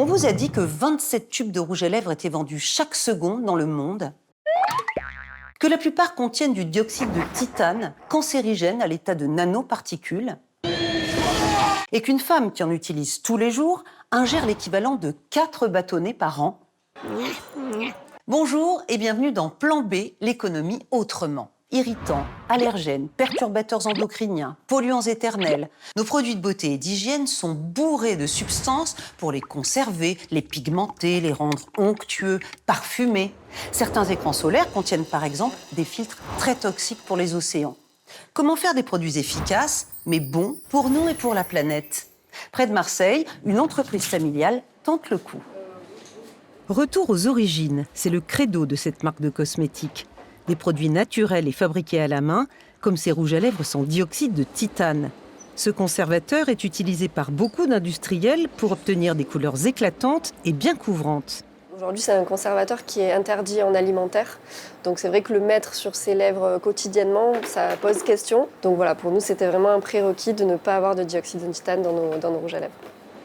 On vous a dit que 27 tubes de rouge à lèvres étaient vendus chaque seconde dans le monde, que la plupart contiennent du dioxyde de titane, cancérigène à l'état de nanoparticules, et qu'une femme qui en utilise tous les jours ingère l'équivalent de 4 bâtonnets par an. Bonjour et bienvenue dans Plan B, l'économie autrement. Irritants, allergènes, perturbateurs endocriniens, polluants éternels, nos produits de beauté et d'hygiène sont bourrés de substances pour les conserver, les pigmenter, les rendre onctueux, parfumés. Certains écrans solaires contiennent par exemple des filtres très toxiques pour les océans. Comment faire des produits efficaces, mais bons pour nous et pour la planète? Près de Marseille, une entreprise familiale tente le coup. Retour aux origines, c'est le credo de cette marque de cosmétiques. Des produits naturels et fabriqués à la main, comme ces rouges à lèvres sans dioxyde de titane. Ce conservateur est utilisé par beaucoup d'industriels pour obtenir des couleurs éclatantes et bien couvrantes. Aujourd'hui, c'est un conservateur qui est interdit en alimentaire. Donc c'est vrai que le mettre sur ses lèvres quotidiennement, ça pose question. Donc voilà, pour nous, c'était vraiment un prérequis de ne pas avoir de dioxyde de titane dans nos rouges à lèvres.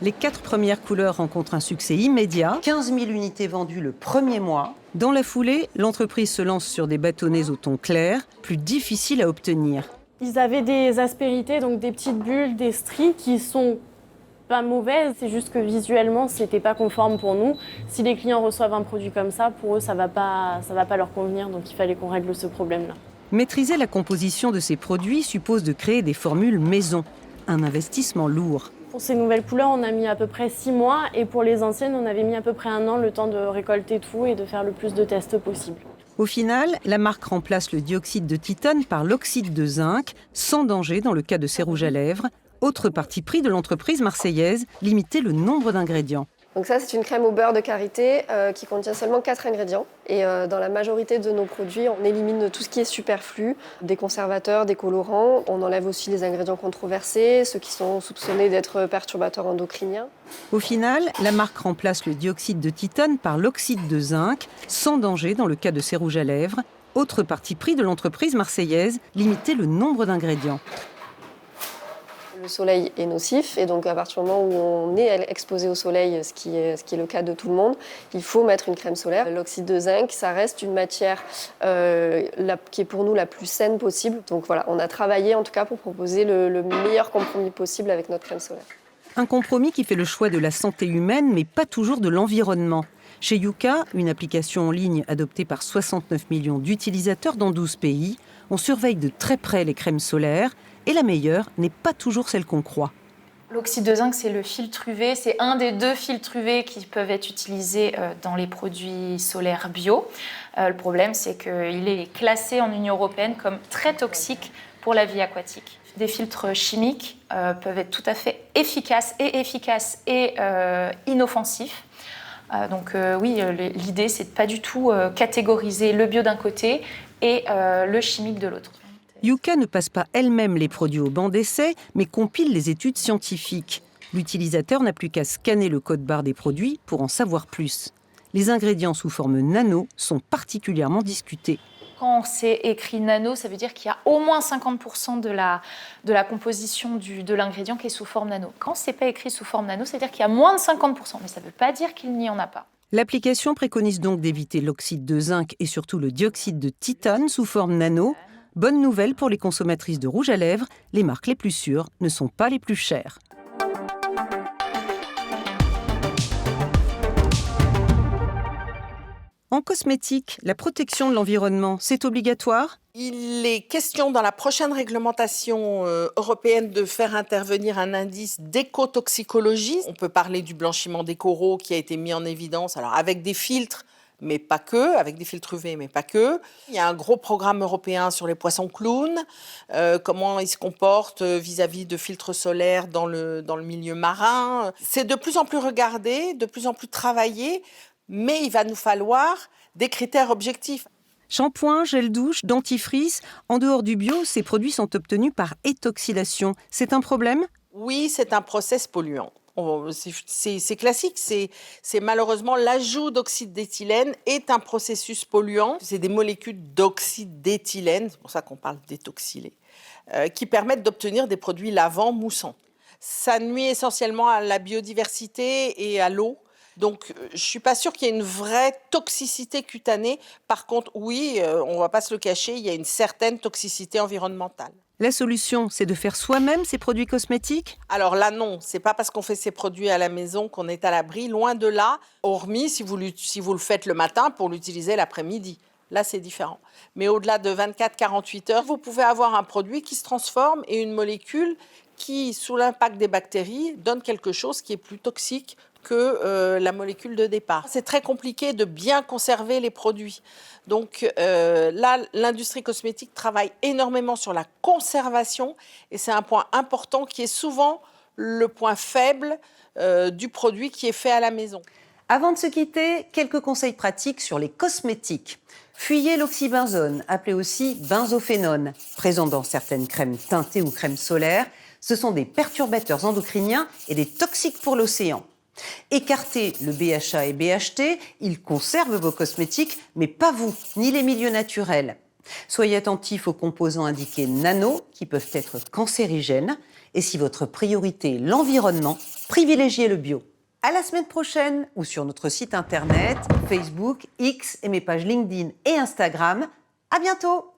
Les 4 premières couleurs rencontrent un succès immédiat, 15 000 unités vendues le premier mois. Dans la foulée, l'entreprise se lance sur des bâtonnets au ton clair, plus difficiles à obtenir. Ils avaient des aspérités, donc des petites bulles, des stries qui sont pas mauvaises, c'est juste que visuellement, c'était pas conforme pour nous. Si les clients reçoivent un produit comme ça, pour eux, ça va pas leur convenir, donc il fallait qu'on règle ce problème-là. Maîtriser la composition de ces produits suppose de créer des formules maison, un investissement lourd. Pour ces nouvelles couleurs, on a mis à peu près 6 mois et pour les anciennes, on avait mis à peu près 1 an le temps de récolter tout et de faire le plus de tests possible. Au final, la marque remplace le dioxyde de titane par l'oxyde de zinc, sans danger dans le cas de ces rouges à lèvres. Autre parti pris de l'entreprise marseillaise, limiter le nombre d'ingrédients. Donc ça, c'est une crème au beurre de karité qui contient seulement 4 ingrédients. Et dans la majorité de nos produits, on élimine tout ce qui est superflu, des conservateurs, des colorants. On enlève aussi les ingrédients controversés, ceux qui sont soupçonnés d'être perturbateurs endocriniens. Au final, la marque remplace le dioxyde de titane par l'oxyde de zinc, sans danger dans le cas de ces rouges à lèvres. Autre parti pris de l'entreprise marseillaise, limiter le nombre d'ingrédients. Le soleil est nocif et donc à partir du moment où on est exposé au soleil, ce qui est le cas de tout le monde, il faut mettre une crème solaire. L'oxyde de zinc, ça reste une matière qui est pour nous la plus saine possible. Donc voilà, on a travaillé en tout cas pour proposer le meilleur compromis possible avec notre crème solaire. Un compromis qui fait le choix de la santé humaine, mais pas toujours de l'environnement. Chez Yuka, une application en ligne adoptée par 69 millions d'utilisateurs dans 12 pays, on surveille de très près les crèmes solaires et la meilleure n'est pas toujours celle qu'on croit. L'oxyde de zinc, c'est le filtre UV. C'est un des 2 filtres UV qui peuvent être utilisés dans les produits solaires bio. Le problème, c'est qu'il est classé en Union européenne comme très toxique pour la vie aquatique. Des filtres chimiques peuvent être tout à fait efficaces et inoffensifs. Donc oui, l'idée, c'est de pas du tout catégoriser le bio d'un côté et le chimique de l'autre. Yuka ne passe pas elle-même les produits au banc d'essai, mais compile les études scientifiques. L'utilisateur n'a plus qu'à scanner le code-barre des produits pour en savoir plus. Les ingrédients sous forme nano sont particulièrement discutés. Quand c'est écrit nano, ça veut dire qu'il y a au moins 50% de la composition de l'ingrédient qui est sous forme nano. Quand c'est pas écrit sous forme nano, ça veut dire qu'il y a moins de 50%, mais ça ne veut pas dire qu'il n'y en a pas. L'application préconise donc d'éviter l'oxyde de zinc et surtout le dioxyde de titane sous forme nano. Bonne nouvelle pour les consommatrices de rouge à lèvres, les marques les plus sûres ne sont pas les plus chères. En cosmétique, la protection de l'environnement, c'est obligatoire ? Il est question dans la prochaine réglementation européenne de faire intervenir un indice d'écotoxicologie. On peut parler du blanchiment des coraux qui a été mis en évidence, alors avec des filtres, mais pas que, avec des filtres UV, mais pas que. Il y a un gros programme européen sur les poissons clowns, comment ils se comportent vis-à-vis de filtres solaires dans le milieu marin. C'est de plus en plus regardé, de plus en plus travaillé, mais il va nous falloir des critères objectifs. Shampoing, gel douche, dentifrice, en dehors du bio, ces produits sont obtenus par étoxydation. C'est un problème ? Oui, c'est un process polluant. C'est classique, c'est malheureusement l'ajout d'oxyde d'éthylène est un processus polluant. C'est des molécules d'oxyde d'éthylène, c'est pour ça qu'on parle d'étoxylé, qui permettent d'obtenir des produits lavants moussants. Ça nuit essentiellement à la biodiversité et à l'eau. Donc, je ne suis pas sûre qu'il y ait une vraie toxicité cutanée. Par contre, oui, on ne va pas se le cacher, il y a une certaine toxicité environnementale. La solution, c'est de faire soi-même ces produits cosmétiques? Alors là, non, c'est pas parce qu'on fait ces produits à la maison qu'on est à l'abri, loin de là, hormis si vous le faites le matin pour l'utiliser l'après-midi. Là, c'est différent. Mais au-delà de 24-48 heures, vous pouvez avoir un produit qui se transforme et une molécule qui, sous l'impact des bactéries, donne quelque chose qui est plus toxique que la molécule de départ. C'est très compliqué de bien conserver les produits. Donc là, l'industrie cosmétique travaille énormément sur la conservation et c'est un point important qui est souvent le point faible du produit qui est fait à la maison. Avant de se quitter, quelques conseils pratiques sur les cosmétiques. Fuyez l'oxybenzone, appelé aussi benzophénone, présent dans certaines crèmes teintées ou crèmes solaires. Ce sont des perturbateurs endocriniens et des toxiques pour l'océan. Écartez le BHA et BHT, ils conservent vos cosmétiques, mais pas vous, ni les milieux naturels. Soyez attentifs aux composants indiqués nano, qui peuvent être cancérigènes. Et si votre priorité est l'environnement, privilégiez le bio. À la semaine prochaine, ou sur notre site internet, Facebook, X et mes pages LinkedIn et Instagram. À bientôt!